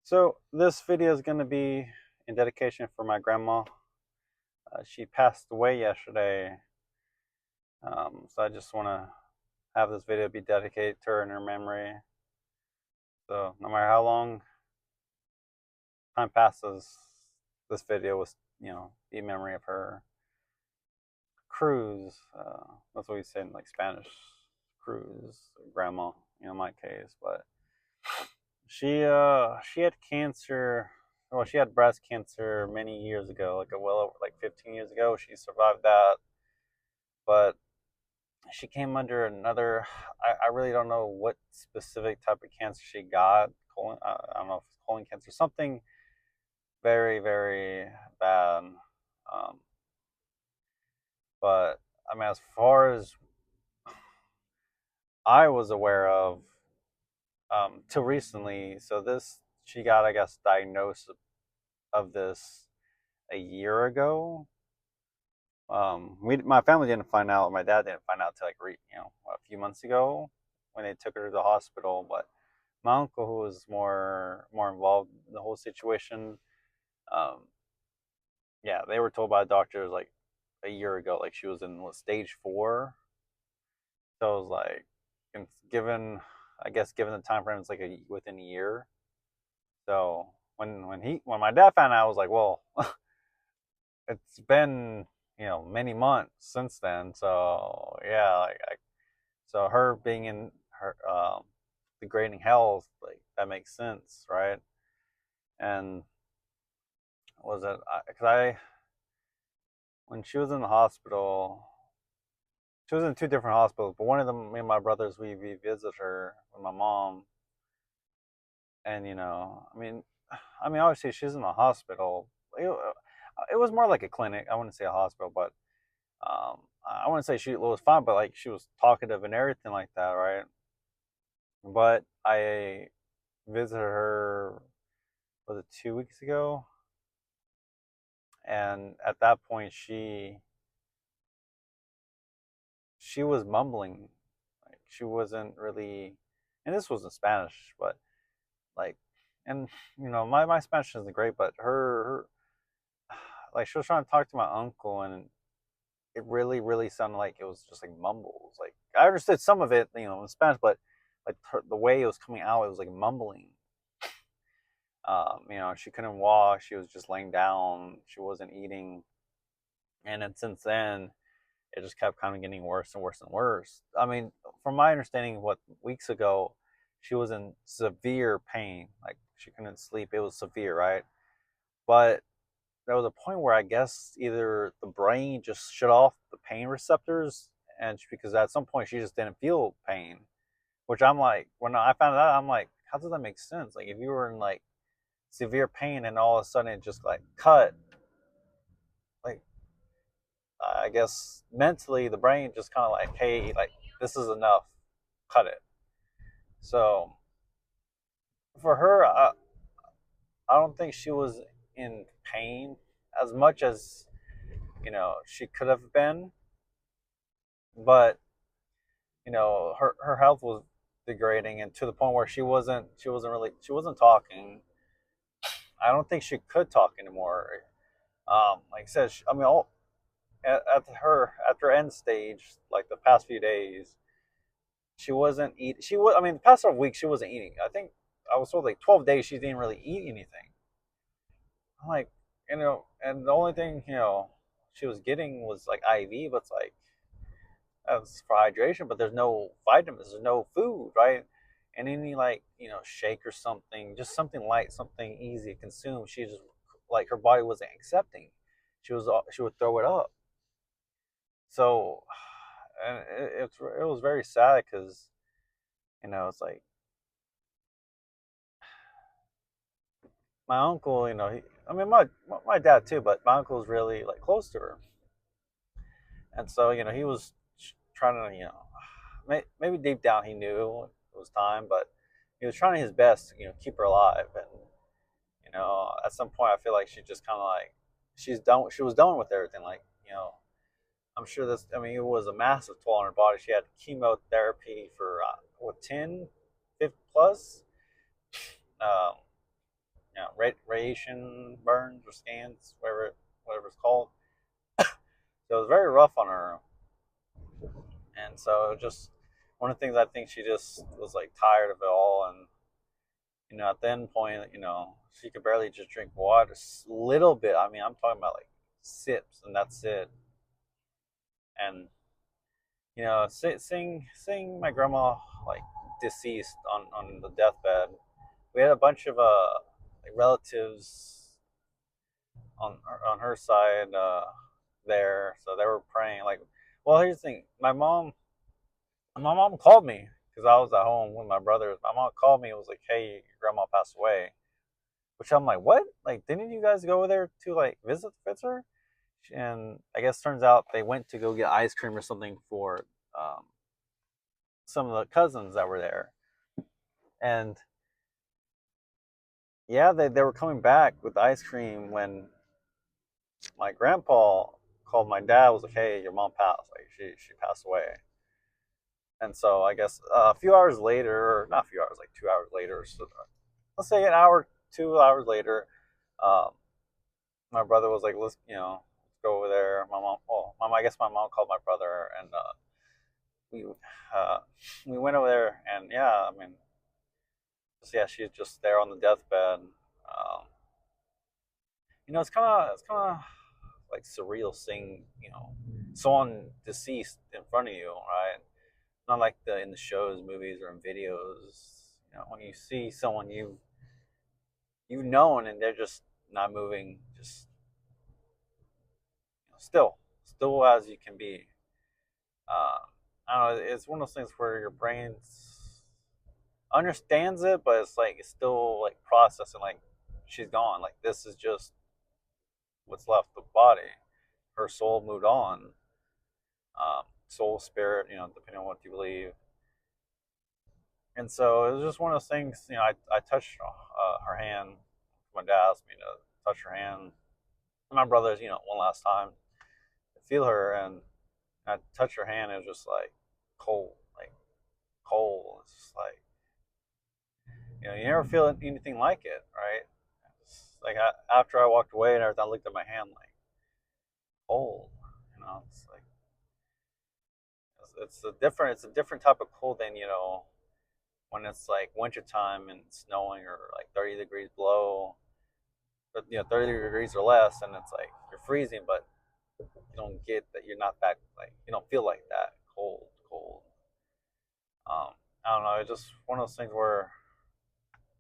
So this video is going to be in dedication for my grandma. She passed away yesterday, so I just want to have this video be dedicated to her in her memory. So no matter how long time passes, this video was, be a memory of her. Cruz. That's what we say in like Spanish. Cruz, grandma. In my case, but she had cancer. Well, she had breast cancer many years ago, like well over like 15 years ago. She survived that, but she came under another. I really don't know what specific type of cancer she got. Colon. I don't know if it's colon cancer, something very very bad. Um, but I mean, as far as I was aware of, till recently, so this she got, I guess, diagnosed of this a year ago. My family didn't find out. My dad didn't find out till like a few months ago when they took her to the hospital. But my uncle, who was more involved in the whole situation, um, yeah, they were told by doctors like a year ago, like she was in stage 4. So it was like, given, I guess, given the time frame, it's like within a year. So when my dad found out, I was like, well, it's been many months since then. So yeah, so her being in her degrading health, like that makes sense, right? And was it because I when she was in the hospital, she was in two different hospitals, but one of them, me and my brothers, we visit her with my mom, and I mean, obviously she's in the hospital. It was more like a clinic. I wouldn't say a hospital, but I wouldn't say she was fine, but like she was talkative and everything like that, right? But I visited her, was it 2 weeks ago? And at that point, she was mumbling, like she wasn't really, and this was in Spanish, but like, and my Spanish isn't great, but her like she was trying to talk to my uncle, and it really sounded like it was just like mumbles. Like I understood some of it, in Spanish, but like the way it was coming out, it was like mumbling. She couldn't walk. She was just laying down. She wasn't eating, and then since then, it just kept kind of getting worse and worse and worse. I mean, from my understanding, what weeks ago, she was in severe pain. Like she couldn't sleep. It was severe, right? But there was a point where I guess either the brain just shut off the pain receptors, and because at some point she just didn't feel pain. Which I'm like, when I found out, I'm like, how does that make sense? Like if you were in like severe pain and all of a sudden it just like cut, like I guess mentally the brain just kind of like, hey, like this is enough, cut it. So for her, I don't think she was in pain as much as she could have been, but her health was degrading, and to the point where she wasn't talking. I don't think she could talk anymore. Like I said, I mean, at her end stage, like the past few days, she wasn't eat. She was. I mean, the past several weeks she wasn't eating. I think I was told like 12 days she didn't really eat anything. I'm like, and the only thing she was getting was like IV, but it's like that's for hydration. But there's no vitamins. There's no food, right? And any like shake or something, just something light, something easy to consume. She just like her body wasn't accepting. She would throw it up. So, and it was very sad because it's like my uncle, I mean my dad too, but my uncle was really like close to her, and so he was trying to maybe deep down he knew it was time, but he was trying his best to keep her alive, and at some point I feel like she just kind of like she was done with everything, like I'm sure this. I mean, it was a massive toll on her body. She had chemotherapy for what 10, 50 plus. Um, radiation burns or scans, whatever it's called. So it was very rough on her, and so just one of the things I think she just was like tired of it all, and at the end point, she could barely just drink water, a little bit. I mean, I'm talking about like sips, and that's it. And seeing my grandma like deceased on the deathbed, we had a bunch of like relatives on her side there, so they were praying. Like, well, here's the thing: my mom called me because I was at home with my brothers. My mom called me and was like, "Hey, your grandma passed away." Which I'm like, "What? Like, didn't you guys go over there to like visit Fitzer?" And I guess turns out they went to go get ice cream or something for um, some of the cousins that were there. And yeah, they were coming back with ice cream when my grandpa called my dad. Was like, "Hey, your mom passed. Like, she passed away." And so I guess a few hours later, or not a few hours, like 2 hours later, so let's say an hour, 2 hours later, um, my brother was like, let's go over there. My mom, well, I guess my mom called my brother, and we uh, we went over there, and yeah, I mean, yeah, she's just there on the deathbed. It's kind of like surreal seeing someone deceased in front of you, right? Not like in the shows, movies, or in videos. When you see someone you've known and they're just not moving, just still as you can be. Uh, I don't know. It's one of those things where your brain understands it, but it's still like processing. Like, she's gone. Like, this is just what's left of the body. Her soul moved on. Soul, spirit, depending on what you believe. And so it was just one of those things. I touched her hand. My dad asked me to touch her hand. My brother's, one last time to feel her, and I touched her hand. It was just like cold, like cold. It's just like you never feel anything like it, right? It's like after I walked away and everything, I looked at my hand like cold. It's like it's a different type of cold than when it's like wintertime and it's snowing or like 30 degrees below, but 30 degrees or less, and it's like you're freezing, but you don't get that you're not that like you don't feel like that cold. I don't know. It's just one of those things where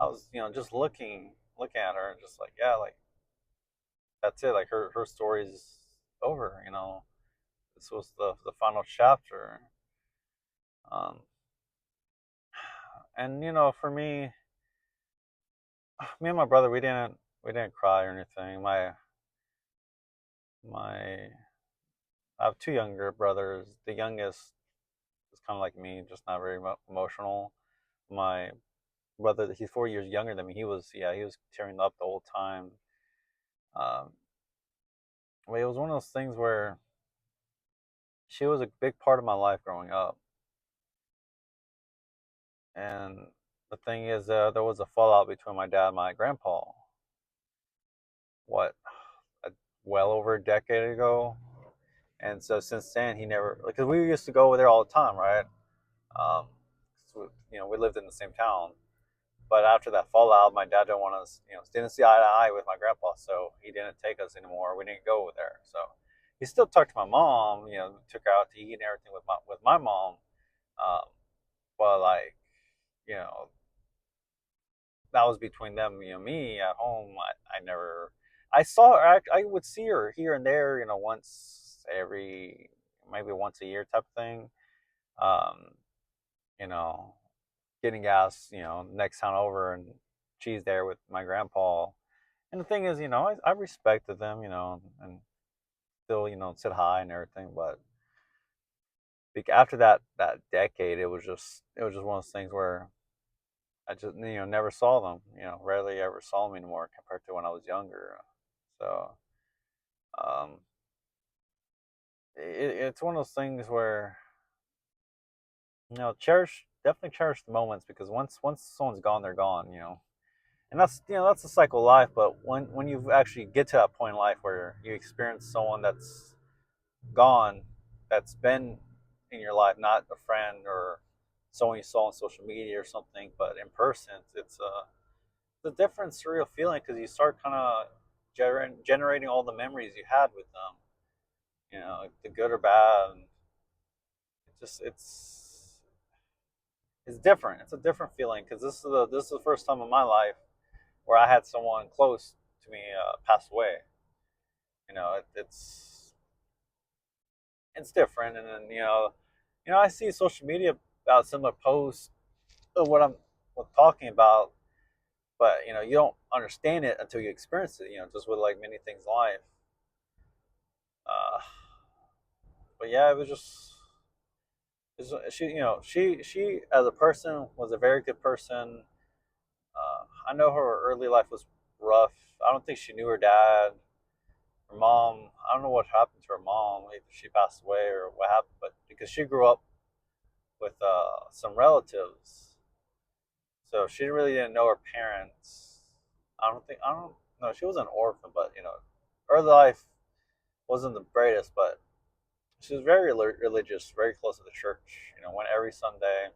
I was just looking at her and just like, yeah, like that's it. Like her story's over. This was the final chapter. Um, and for me and my brother, we didn't cry or anything. My I have two younger brothers. The youngest is kind of like me, just not very emotional. My brother, he's 4 years younger than me. He was tearing up the whole time. Um, but it was one of those things where she was a big part of my life growing up. And the thing is, there was a fallout between my dad and my grandpa. What, a, well over a decade ago. And so since then, he never, because we used to go over there all the time, right? Um, so, we lived in the same town. But after that fallout, my dad didn't want us, didn't see eye to eye with my grandpa, so he didn't take us anymore. We didn't go over there. So he still talked to my mom, took her out to eat and everything with my mom. Um, but like, you know, that was between them. Me at home, I never, I saw her. I would see her here and there, once every, maybe once a year type of thing. Um, you know, Getting gas, next town over, and she's there with my grandpa. And the thing is, I respected them, and still, said hi and everything. But after that decade, it was just one of those things where I just never saw them. Rarely ever saw them anymore compared to when I was younger. So um, it's one of those things where definitely cherish the moments, because once someone's gone, they're gone. And that's a cycle of life. But when you actually get to that point in life where you experience someone that's gone, that's been in your life, not a friend or someone you saw on social media or something, but in person, it's a different surreal feeling because you start kind of generating all the memories you had with them, the good or bad. And it's different. It's a different feeling because this is the first time in my life where I had someone close to me pass away. It's different. And then I see social media about similar posts of what talking about, but you don't understand it until you experience it. Just with like many things in life. Uh, but yeah, it was just she she as a person was a very good person. I know her early life was rough. I don't think she knew her dad. Her mom, I don't know what happened to her mom. Either she passed away or what happened, but because she grew up with some relatives, so she really didn't know her parents. I don't know. She was an orphan, but early life wasn't the greatest. But she was very religious, very close to the church. Went every Sunday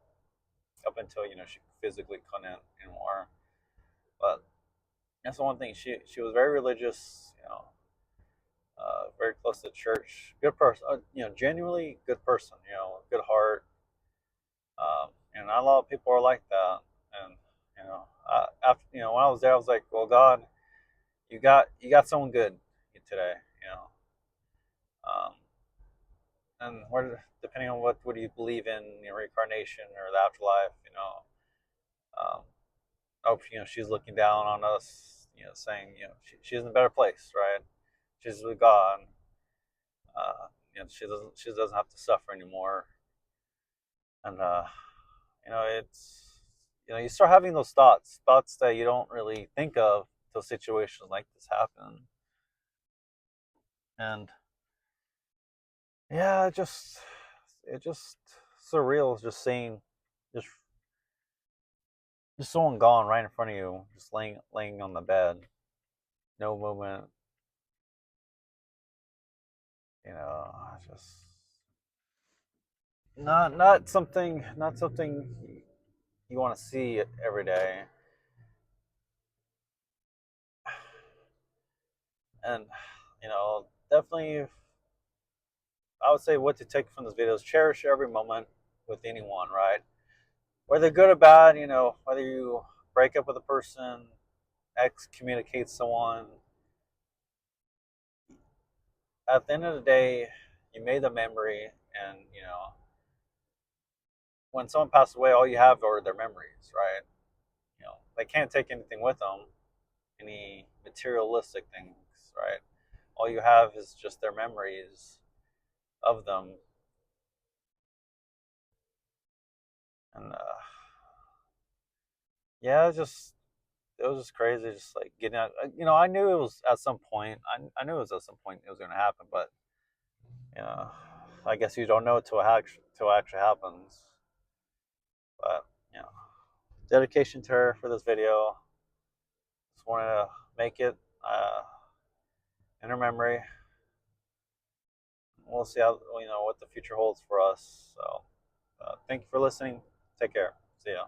up until she physically couldn't anymore. But that's the one thing. She was very religious. Very close to the church. Good person. Genuinely good person. Good heart. And not a lot of people are like that. And after when I was there, I was like, well, God, you got someone good today. Um, and where depending on what do you believe in, reincarnation or the afterlife, I hope she's looking down on us, saying she's in a better place, right? She's with God. She doesn't have to suffer anymore. And it's you start having those thoughts that you don't really think of till situations like this happen. And yeah, it just surreal just seeing just just someone gone right in front of you, just laying on the bed, no movement. Just not something you want to see every day. And definitely, I would say what to take from this video is cherish every moment with anyone, right? Whether good or bad, whether you break up with a person, excommunicate someone, at the end of the day, you made the memory, and when someone passes away, all you have are their memories, right? They can't take anything with them, any materialistic things, right? All you have is just their memories of them. And yeah, it was just crazy, just like getting out. I knew it was at some point. I knew it was at some point it was going to happen, but you know, I guess you don't know till it actually happens. But dedication to her for this video. Just wanted to make it in her memory. We'll see how what the future holds for us. So, thank you for listening. Take care. See ya.